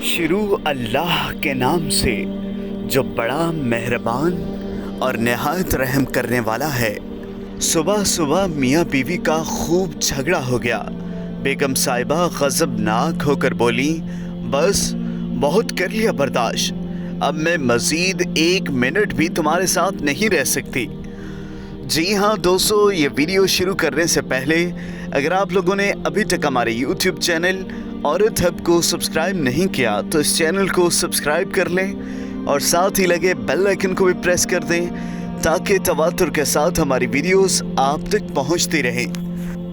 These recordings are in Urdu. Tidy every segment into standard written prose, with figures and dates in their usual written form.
شروع اللہ کے نام سے جو بڑا مہربان اور نہایت رحم کرنے والا ہے۔ صبح صبح میاں بیوی کا خوب جھگڑا ہو گیا۔ بیگم صاحبہ غضبناک ہو کر بولی، بس بہت کر لیا برداشت، اب میں مزید 1 منٹ بھی تمہارے ساتھ نہیں رہ سکتی۔ جی ہاں دوستو، یہ ویڈیو شروع کرنے سے پہلے اگر آپ لوگوں نے ابھی تک ہمارے یوٹیوب چینل عورت ہب کو سبسکرائب نہیں کیا تو اس چینل کو سبسکرائب کر لیں اور ساتھ ہی لگے بیل آئیکن کو بھی پریس کر دیں تاکہ تواتر کے ساتھ ہماری ویڈیوز آپ تک پہنچتی رہیں۔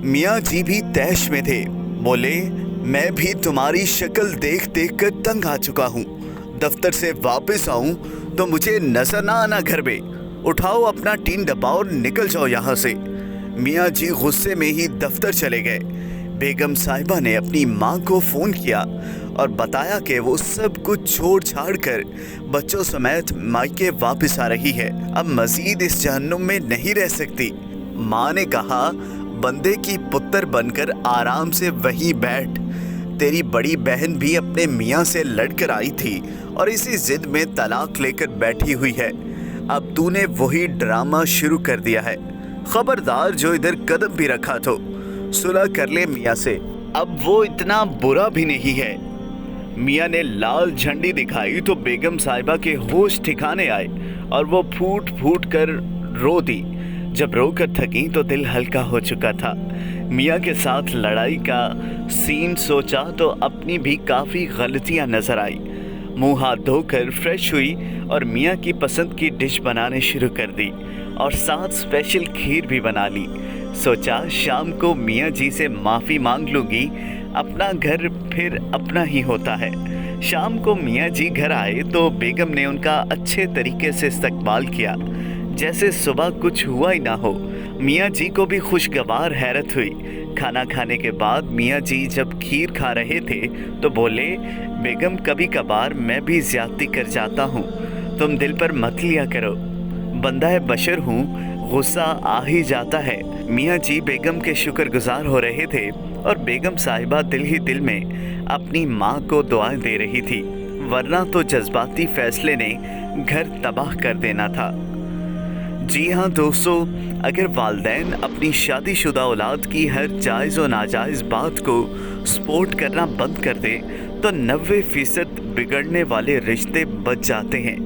میاں جی بھی طیش میں تھے، بولے میں بھی تمہاری شکل دیکھ دیکھ کر تنگ آ چکا ہوں، دفتر سے واپس آؤں تو مجھے نظر نہ آنا گھر میں، اٹھاؤ اپنا ٹین ڈبہ اور نکل جاؤ یہاں سے۔ میاں جی غصے میں ہی دفتر چلے گئے۔ بیگم صاحبہ نے اپنی ماں کو فون کیا اور بتایا کہ وہ سب کچھ چھوڑ چھاڑ کر بچوں سمیت مائکے واپس آ رہی ہے، اب مزید اس جہنم میں نہیں رہ سکتی۔ ماں نے کہا، بندے کی پتر بن کر آرام سے وہیں بیٹھ، تیری بڑی بہن بھی اپنے میاں سے لڑ کر آئی تھی اور اسی ضد میں طلاق لے کر بیٹھی ہوئی ہے، اب تو نے وہی ڈرامہ شروع کر دیا ہے، خبردار جو ادھر قدم بھی رکھا تو صلح کر لے میاں سے، اب وہ اتنا برا بھی نہیں ہے۔ میاں نے لال جھنڈی دکھائی تو بیگم صاحبہ کے ہوش ٹھکانے آئے اور وہ پھوٹ پھوٹ کر رو دی۔ جب رو کر تھکی تو دل ہلکا ہو چکا تھا۔ میاں کے ساتھ لڑائی کا سین سوچا تو اپنی بھی کافی غلطیاں نظر آئی۔ منہ ہاتھ دھو کر فریش ہوئی اور میاں کی پسند کی ڈش بنانے شروع کر دی اور ساتھ اسپیشل کھیر بھی بنا لی۔ سوچا شام کو میاں جی سے معافی مانگ لوں گی، اپنا گھر پھر اپنا ہی ہوتا ہے۔ شام کو میاں جی گھر آئے تو بیگم نے ان کا اچھے طریقے سے استقبال کیا، جیسے صبح کچھ ہوا ہی نہ ہو۔ میاں جی کو بھی خوشگوار حیرت ہوئی۔ کھانا کھانے کے بعد میاں جی جب کھیر کھا رہے تھے تو بولے، بیگم کبھی کبھار میں بھی زیادتی کر جاتا ہوں، تم دل پر مت لیا کرو، بندہ بشر ہوں، غصہ آ ہی جاتا ہے۔ میاں جی بیگم کے شکر گزار ہو رہے تھے اور بیگم صاحبہ دل ہی دل میں اپنی ماں کو دعائیں دے رہی تھی، ورنہ تو جذباتی فیصلے نے گھر تباہ کر دینا تھا۔ جی ہاں دوستو، اگر والدین اپنی شادی شدہ اولاد کی ہر جائز و ناجائز بات کو سپورٹ کرنا بند کر دے تو 90% بگڑنے والے رشتے بچ جاتے ہیں۔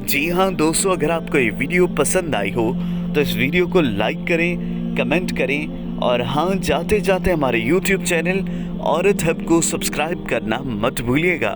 جی ہاں دوستو، اگر آپ کو یہ ویڈیو پسند آئی ہو تو اس ویڈیو کو لائک کریں، کمنٹ کریں اور ہاں جاتے جاتے ہمارے یوٹیوب چینل عورت ہب کو سبسکرائب کرنا مت بھولیے گا۔